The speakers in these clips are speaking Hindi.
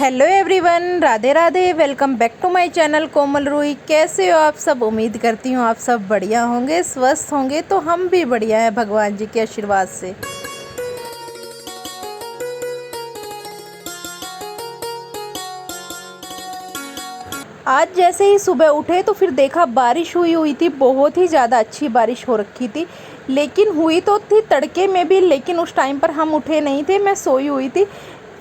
Hello everyone, Radhe Radhe. Welcome back to my channel Komal Ruhi. कैसे हो आप सब? उम्मीद करती हूँ आप सब बढ़िया होंगे, स्वस्थ होंगे। तो हम भी बढ़िया हैं भगवान जी के आशीर्वाद से। आज जैसे ही सुबह उठे तो फिर देखा बारिश हुई थी। बहुत ही ज़्यादा अच्छी बारिश हो रखी थी, लेकिन हुई तो थी तड़के में भी, लेकिन उस टाइम पर हम उठे नहीं थे, मैं सोई हुई थी।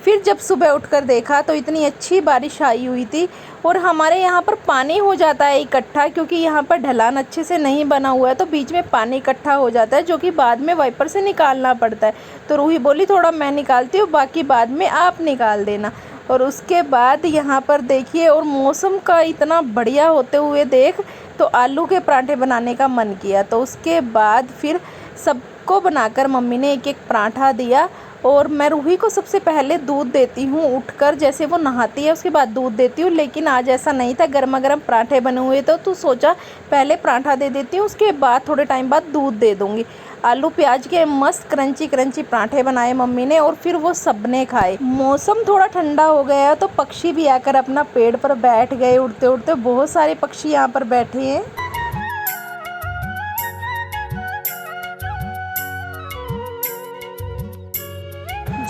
फिर जब सुबह उठकर देखा तो इतनी अच्छी बारिश आई हुई थी। और हमारे यहाँ पर पानी हो जाता है इकट्ठा, क्योंकि यहाँ पर ढलान अच्छे से नहीं बना हुआ है, तो बीच में पानी इकट्ठा हो जाता है, जो कि बाद में वाइपर से निकालना पड़ता है। तो रूही बोली थोड़ा मैं निकालती हूँ, बाकी बाद में आप निकाल देना। और उसके बाद यहाँ पर देखिए, और मौसम का इतना बढ़िया होते हुए देख तो आलू के पराठे बनाने का मन किया। तो उसके बाद फिर सबको बनाकर मम्मी ने एक एक पराठा दिया। और मैं रूही को सबसे पहले दूध देती हूँ, उठकर जैसे वो नहाती है उसके बाद दूध देती हूँ। लेकिन आज ऐसा नहीं था, गर्मा गर्म पराठे बने हुए तो सोचा पहले पराठा दे देती हूँ, उसके बाद थोड़े टाइम बाद दूध दे दूँगी। आलू प्याज के मस्त क्रंची क्रंची पराठे बनाए मम्मी ने, और फिर वो सबने खाए। मौसम थोड़ा ठंडा हो गया तो पक्षी भी आकर अपना पेड़ पर बैठ गए उड़ते उड़ते। बहुत सारे पक्षी यहाँ पर बैठे हैं।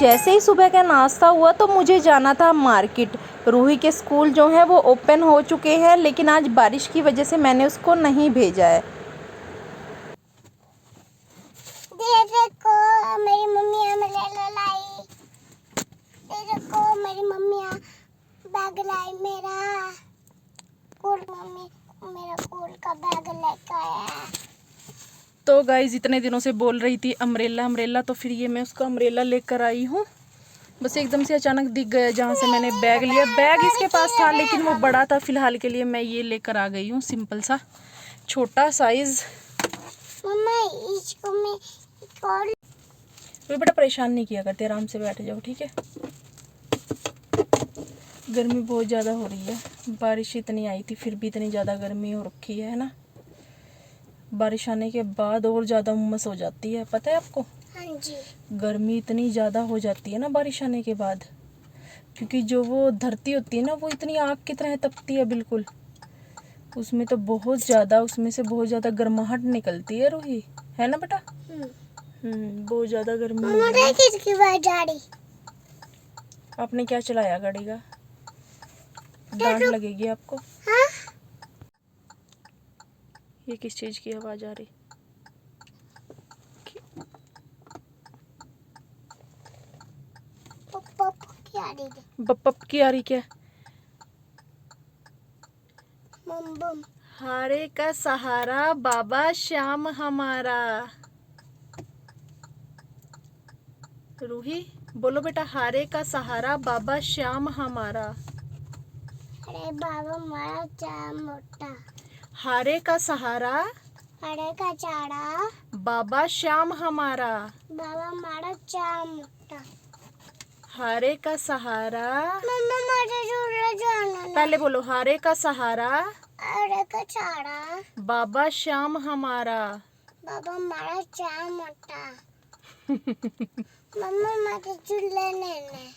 जैसे ही सुबह का नाश्ता हुआ तो मुझे जाना था मार्केट। रूही के स्कूल जो हैं वो ओपन हो चुके हैं, लेकिन आज बारिश की वजह से मैंने उसको नहीं भेजा है। देखो मेरी मम्मी अम्ब्रेला लाई। देखो मेरी मम्मी बैग लाई मेरा। कूल मम्मी मेरा कूल का बैग लेकर आया। तो गाइज इतने दिनों से बोल रही थी अम्ब्रेला अम्ब्रेला, तो फिर ये मैं उसका अम्ब्रेला लेकर आई हूँ। बस एकदम से अचानक दिख गया जहाँ से मैंने बैग लिया। बैग इसके पास था लेकिन वो बड़ा था, फिलहाल के लिए मैं ये लेकर आ गई हूँ, सिंपल सा छोटा साइज। मम्मा इसको मैं कोई बेटा परेशान नहीं किया करते, आराम से बैठ जाओ, ठीक है। गर्मी बहुत ज़्यादा हो रही है, बारिश इतनी आई थी फिर भी इतनी ज़्यादा गर्मी हो रखी है ना। बारिश आने के बाद और ज़्यादा उमस हो जाती है, पता है आपको? हाँ जी। गर्मी इतनी ज़्यादा हो जाती है ना बारिश आने के बाद, क्योंकि जो वो धरती होती है ना वो इतनी आग की तरह तपती है बिल्कुल। उसमें तो बहुत ज़्यादा, उसमें से बहुत ज़्यादा गर्माहट निकलती है रूही, है ना बेटा? बहुत ज़्यादा गर्मी हो रही है। किसकी बात जा रही? आपने क्या चलाया गाड़ी का? डांट लगेगी आपको। हाँ? ये किस चीज़ की आवाज़ आ रही? पप्पा की आ रही है। बप्पप की आ रही क्या? बम बम। हारे का सहारा बाबा श्याम हमारा। रूही बोलो बेटा, हारे का सहारा बाबा श्याम हमारा। अरे बाबा हमारा चारा मोटा। हारे का सहारा अरे का चारा बाबा श्याम हमारा। बाबा हमारा चारा मोटा। हारे का सहारा, मम्मा मुझे झूला जाना है। पहले बोलो, हारे का सहारा अरे का चारा बाबा श्याम हमारा। बाबा हमारा चारा मोटा। मम्मा मुझे झूला लेना है।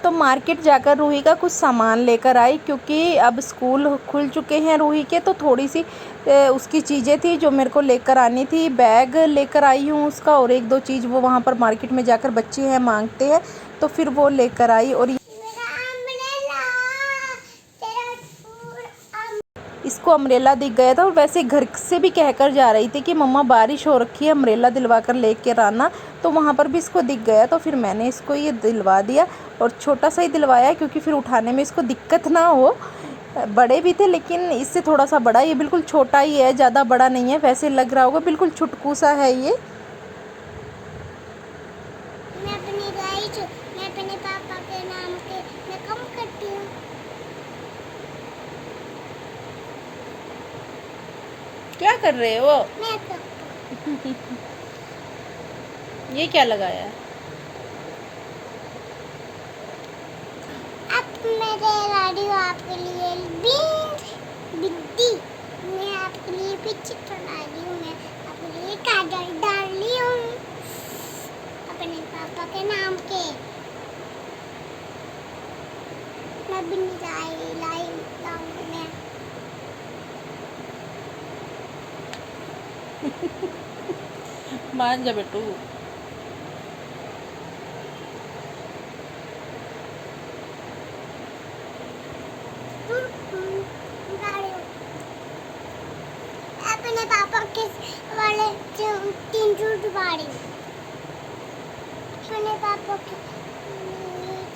तो मार्केट जाकर रूही का कुछ सामान लेकर आई, क्योंकि अब स्कूल खुल चुके हैं रूही के। तो थोड़ी सी उसकी चीज़ें थी जो मेरे को लेकर आनी थी। बैग लेकर आई हूँ उसका, और एक दो चीज़ वो वहाँ पर मार्केट में जाकर बच्चे हैं मांगते हैं, तो फिर वो लेकर आई। और इसको अम्ब्रेला दिख गया था, और वैसे घर से भी कहकर जा रही थी कि मम्मा बारिश हो रखी है, अम्ब्रेला दिलवा कर लेकर आना। तो वहाँ पर भी इसको दिख गया, तो फिर मैंने इसको ये दिलवा दिया। और छोटा सा ही दिलवाया, क्योंकि फिर उठाने में इसको दिक्कत ना हो। बड़े भी थे लेकिन इससे थोड़ा सा बड़ा, ये बिल्कुल छोटा ही है, ज़्यादा बड़ा नहीं है। वैसे लग रहा होगा बिल्कुल छुटकू सा है ये। मैं अपने पापा के नाम के मैं कम करती हूँ। क्या कर रहे हो? मैं ये क्या लगाया है? अब मेरे लाडी आपके लिए बिद्दी। मैं आपके लिए भी चित्र डाली हूँ। मैं आपके लिए काजल डाली हूँ। मान जा बेटू। गाड़ी अपने पापा के वाले 3 झूठ बाड़ी अपने पापा के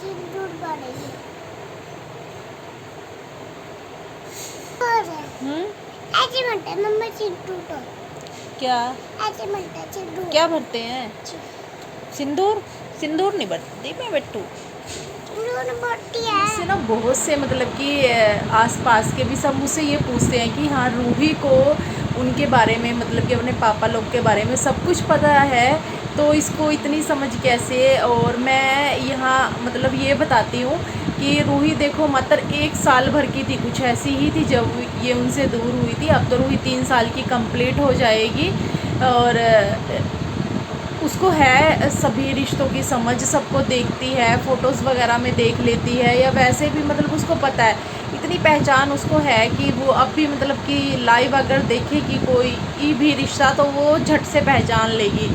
3 झूठ बाड़ी और ऐसे बनते हैं मम्मा चिट्टू तो क्या ऐसे बनता है चिट्टू क्या भरते हैं? सिंदूर? सिंदूर नहीं भरती मैं बेटू। चिट्टू बोलती है इससे ना बहुत से मतलब कि आसपास के भी सब मुझसे ये पूछते हैं कि हाँ रूही को उनके बारे में मतलब कि अपने पापा लोग के बारे में सब कुछ पता है, तो इसको इतनी समझ कैसे। और मैं यहाँ मतलब ये बताती हूँ कि रूही देखो मात्र 1 साल भर की थी, कुछ ऐसी ही थी जब ये उनसे दूर हुई थी। अब तो रूही 3 साल की कंप्लीट हो जाएगी और उसको है सभी रिश्तों की समझ, सबको देखती है, फ़ोटोज़ वगैरह में देख लेती है या वैसे भी मतलब उसको पता है, इतनी पहचान उसको है कि वो अब भी मतलब कि लाइव अगर देखेगी कोई भी रिश्ता तो वो झट से पहचान लेगी,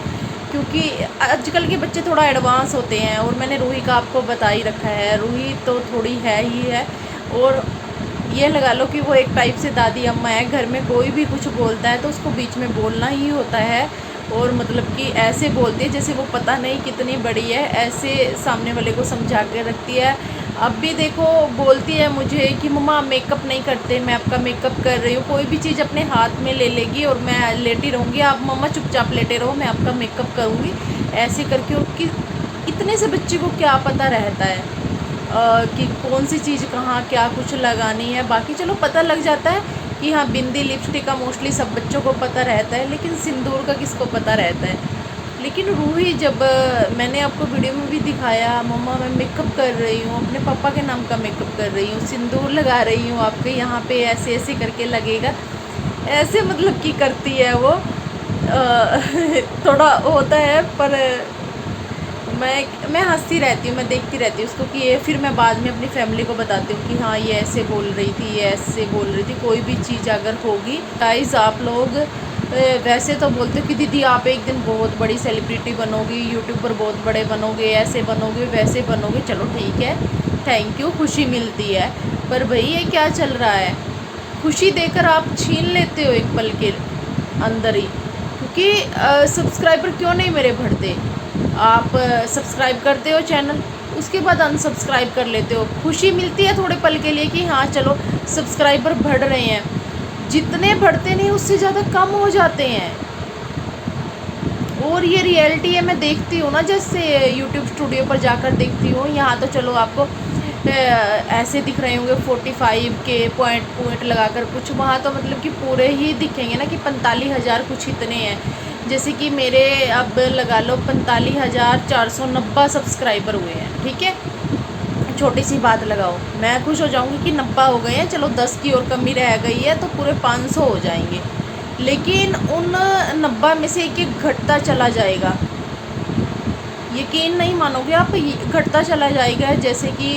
क्योंकि आजकल के बच्चे थोड़ा एडवांस होते हैं। और मैंने रूही का आपको बता ही रखा है, रूही तो थोड़ी है ही है। और ये लगा लो कि वो एक टाइप से दादी अम्मा है, घर में कोई भी कुछ बोलता है तो उसको बीच में बोलना ही होता है। और मतलब कि ऐसे बोलती है जैसे वो पता नहीं कितनी बड़ी है, ऐसे सामने वाले को समझा के रखती है। अब भी देखो बोलती है मुझे कि मम्मा मेकअप नहीं करते, मैं आपका मेकअप कर रही हूँ। कोई भी चीज़ अपने हाथ में ले लेगी और मैं लेटी रहूँगी, आप मम्मा चुपचाप लेटे रहो, मैं आपका मेकअप करूँगी ऐसे करके। कि इतने से बच्चे को क्या पता रहता है कि कौन सी चीज़ कहाँ क्या कुछ लगानी है। बाकी चलो पता लग जाता है कि हाँ बिंदी लिपस्टिक का मोस्टली सब बच्चों को पता रहता है, लेकिन सिंदूर का किसको पता रहता है। लेकिन रूही जब मैंने आपको वीडियो में भी दिखाया, मम्मा मैं मेकअप कर रही हूँ, अपने पापा के नाम का मेकअप कर रही हूँ, सिंदूर लगा रही हूँ, आपके यहाँ पे ऐसे ऐसे करके लगेगा, ऐसे मतलब कि करती है वो। थोड़ा होता है पर मैं हंसती रहती हूँ, मैं देखती रहती हूँ उसको कि ये, फिर मैं बाद में अपनी फैमिली को बताती हूँ कि हाँ ये ऐसे बोल रही थी, ये ऐसे बोल रही थी। कोई भी चीज़ अगर होगी गाइस, आप लोग वैसे तो बोलते हो कि दीदी आप एक दिन बहुत बड़ी सेलिब्रिटी बनोगी, यूट्यूबर बहुत बड़े बनोगे, ऐसे बनोगे वैसे बनोगे, चलो ठीक है, थैंक यू, खुशी मिलती है। पर भाई ये क्या चल रहा है, खुशी देकर आप छीन लेते हो एक पल के अंदर ही। क्योंकि सब्सक्राइबर क्यों नहीं मेरे बढ़ते, आप सब्सक्राइब करते हो चैनल, उसके बाद अनसब्सक्राइब कर लेते हो। खुशी मिलती है थोड़े पल के लिए कि हाँ चलो सब्सक्राइबर बढ़ रहे हैं, जितने बढ़ते नहीं उससे ज़्यादा कम हो जाते हैं। और ये रियलिटी है, मैं देखती हूँ ना, जैसे यूट्यूब स्टूडियो पर जाकर देखती हूँ। यहाँ तो चलो आपको ऐसे दिख रहे होंगे 45 के पॉइंट लगाकर कुछ, वहाँ तो मतलब कि पूरे ही दिखेंगे ना कि 45,000 कुछ इतने हैं। जैसे कि मेरे अब लगा लो 45,490 सब्सक्राइबर हुए हैं, ठीक है, छोटी सी बात लगाओ, मैं खुश हो जाऊंगी कि 90 हो गए हैं, चलो 10 की और कमी रह गई है तो पूरे 500 हो जाएंगे। लेकिन उन 90 में से एक घटता चला जाएगा, यकीन नहीं मानोगे आप, घटता चला जाएगा। जैसे कि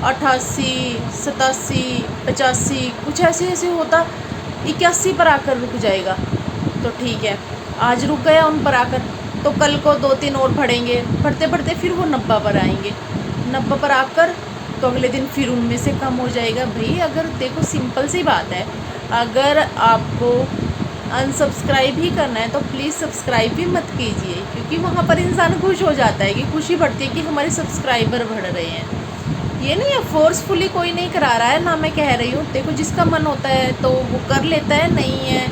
88, 87, 85 कुछ ऐसे ऐसे होता 81 पर आकर रुक जाएगा। तो ठीक है, आज रुक गया उन पर आकर, तो कल को 2-3 और बढ़ेंगे, बढ़ते बढ़ते फिर वो 90 पर आएंगे, 90 पर आकर तो अगले दिन फिर उनमें से कम हो जाएगा। भाई अगर देखो सिंपल सी बात है, अगर आपको अनसब्सक्राइब ही करना है तो प्लीज़ सब्सक्राइब भी मत कीजिए, क्योंकि वहाँ पर इंसान खुश हो जाता है कि खुशी बढ़ती है कि हमारे सब्सक्राइबर बढ़ रहे हैं। ये नहीं है फोर्सफुली कोई नहीं करा रहा है ना, मैं कह रही हूँ देखो जिसका मन होता है तो वो कर लेता है, नहीं है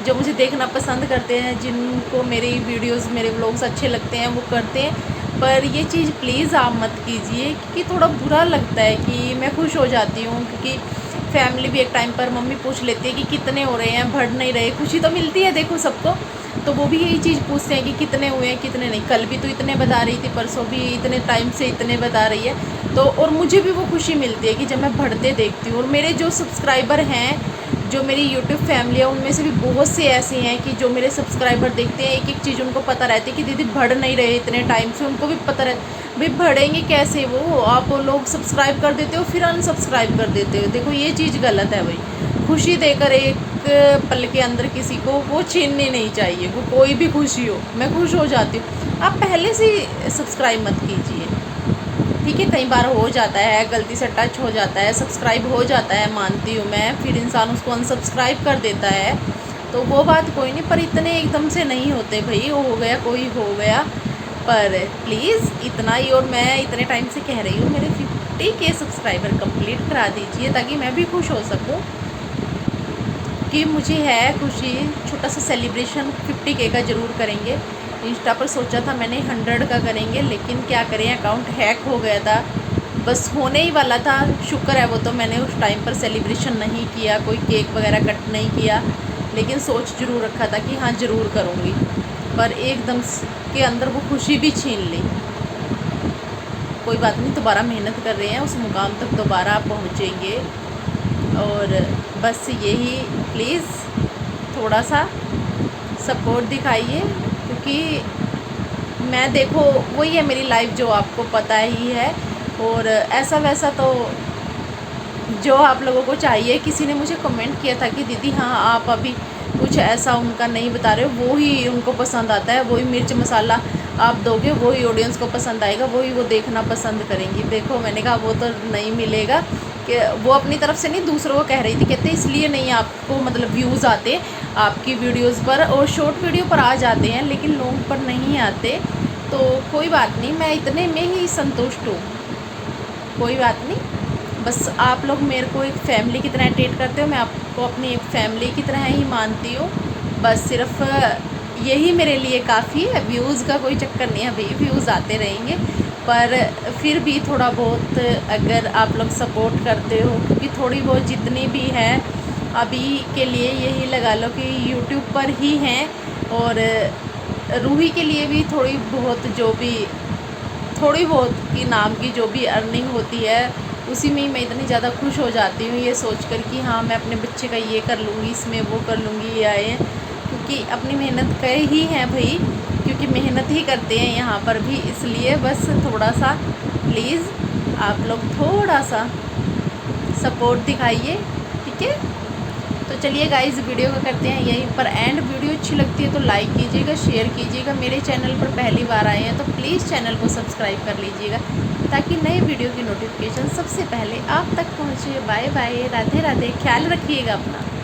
जो मुझे देखना पसंद करते हैं, जिनको मेरी वीडियोस मेरे व्लॉग्स अच्छे लगते हैं वो करते हैं। पर ये चीज़ प्लीज़ आप मत कीजिए, क्योंकि थोड़ा बुरा लगता है कि मैं खुश हो जाती हूँ, क्योंकि फैमिली भी एक टाइम पर मम्मी पूछ लेती है कि कितने हो रहे हैं, बढ़ नहीं रहे, खुशी तो मिलती है देखो सबको, तो वो भी यही चीज़ पूछते हैं कि कितने हुए हैं कितने नहीं। कल भी तो इतने बता रही थी, परसों भी इतने टाइम से इतने बता रही है, तो और मुझे भी वो खुशी मिलती है कि जब मैं बढ़ते देखती हूँ। और मेरे जो सब्सक्राइबर हैं, जो मेरी यूट्यूब फैमिली है, उनमें से भी बहुत से ऐसे हैं कि जो मेरे सब्सक्राइबर देखते हैं, एक एक चीज़ उनको पता रहती है कि दीदी बढ़ नहीं रहे इतने टाइम से, उनको भी पता रहता भाई बढ़ेंगे कैसे वो, आप लोग सब्सक्राइब कर देते हो फिर अनसब्सक्राइब कर देते हो, देखो ये चीज़ गलत है भाई। खुशी देकर एक पल के अंदर किसी को वो छीननी नहीं चाहिए। वो कोई भी खुशी हो, मैं खुश हो जाती हूँ। आप पहले से सब्सक्राइब मत कीजिए, ठीक है। कई बार हो जाता है, गलती से टच हो जाता है, सब्सक्राइब हो जाता है, मानती हूँ मैं, फिर इंसान उसको अनसब्सक्राइब कर देता है, तो वो बात कोई नहीं। पर इतने एकदम से नहीं होते भाई, वो हो गया कोई हो गया। पर प्लीज़ इतना ही, और मैं इतने टाइम से कह रही हूँ मेरे 50K सब्सक्राइबर कंप्लीट करा दीजिए, ताकि मैं भी खुश हो सकूँ। कि मुझे है खुशी, छोटा सा सेलिब्रेशन 50K का ज़रूर करेंगे। इंस्टा पर सोचा था मैंने 100 का करेंगे, लेकिन क्या करें, अकाउंट हैक हो गया था, बस होने ही वाला था। शुक्र है वो तो मैंने उस टाइम पर सेलिब्रेशन नहीं किया, कोई केक वगैरह कट नहीं किया, लेकिन सोच ज़रूर रखा था कि हाँ ज़रूर करूँगी। पर एकदम के अंदर वो खुशी भी छीन ली। कोई बात नहीं, दोबारा मेहनत कर रहे हैं, उस मुकाम तक दोबारा आप पहुँचेंगे। और बस यही, प्लीज़ थोड़ा सा सपोर्ट दिखाइए, क्योंकि मैं देखो वही है मेरी लाइफ जो आपको पता ही है। और ऐसा वैसा तो जो आप लोगों को चाहिए, किसी ने मुझे कमेंट किया था कि दीदी हाँ आप अभी कुछ ऐसा उनका नहीं बता रहे हो, वो ही उनको पसंद आता है, वही मिर्च मसाला आप दोगे, वही ऑडियंस को पसंद आएगा, वही वो देखना पसंद करेंगी। देखो मैंने कहा वो तो नहीं मिलेगा, कि वो अपनी तरफ से नहीं, दूसरों को कह रही थी, कहते इसलिए नहीं आपको मतलब व्यूज़ आते आपकी वीडियोस पर, और शॉर्ट वीडियो पर आ जाते हैं लेकिन लॉन्ग पर नहीं आते। तो कोई बात नहीं, मैं इतने में ही संतुष्ट हूँ, कोई बात नहीं। बस आप लोग मेरे को एक फैमिली की तरह ट्रीट करते हो, मैं आपको अपनी एक फैमिली की तरह ही मानती हूँ। बस सिर्फ यही मेरे लिए काफ़ी है, व्यूज़ का कोई चक्कर नहीं है भाई, व्यूज़ आते रहेंगे, पर फिर भी थोड़ा बहुत अगर आप लोग सपोर्ट करते हो, क्योंकि थोड़ी बहुत जितनी भी है अभी के लिए यही लगा लो कि यूट्यूब पर ही हैं, और रूही के लिए भी थोड़ी बहुत जो भी थोड़ी बहुत की नाम की जो भी अर्निंग होती है, उसी में ही मैं इतनी ज़्यादा खुश हो जाती हूँ, ये सोचकर कि हाँ मैं अपने बच्चे का ये कर लूँगी, इसमें वो कर लूँगी, या ये, क्योंकि अपनी मेहनत का ही है भाई, क्योंकि मेहनत ही करते हैं यहाँ पर भी, इसलिए बस थोड़ा सा प्लीज़ आप लोग थोड़ा सा सपोर्ट दिखाइए, ठीक है। तो चलिए गाइस, वीडियो को करते हैं यहीं पर एंड। वीडियो अच्छी लगती है तो लाइक कीजिएगा, शेयर कीजिएगा। मेरे चैनल पर पहली बार आए हैं तो प्लीज़ चैनल को सब्सक्राइब कर लीजिएगा, ताकि नए वीडियो की नोटिफिकेशन सबसे पहले आप तक पहुँचे। बाय बाय, राधे राधे, ख्याल रखिएगा अपना।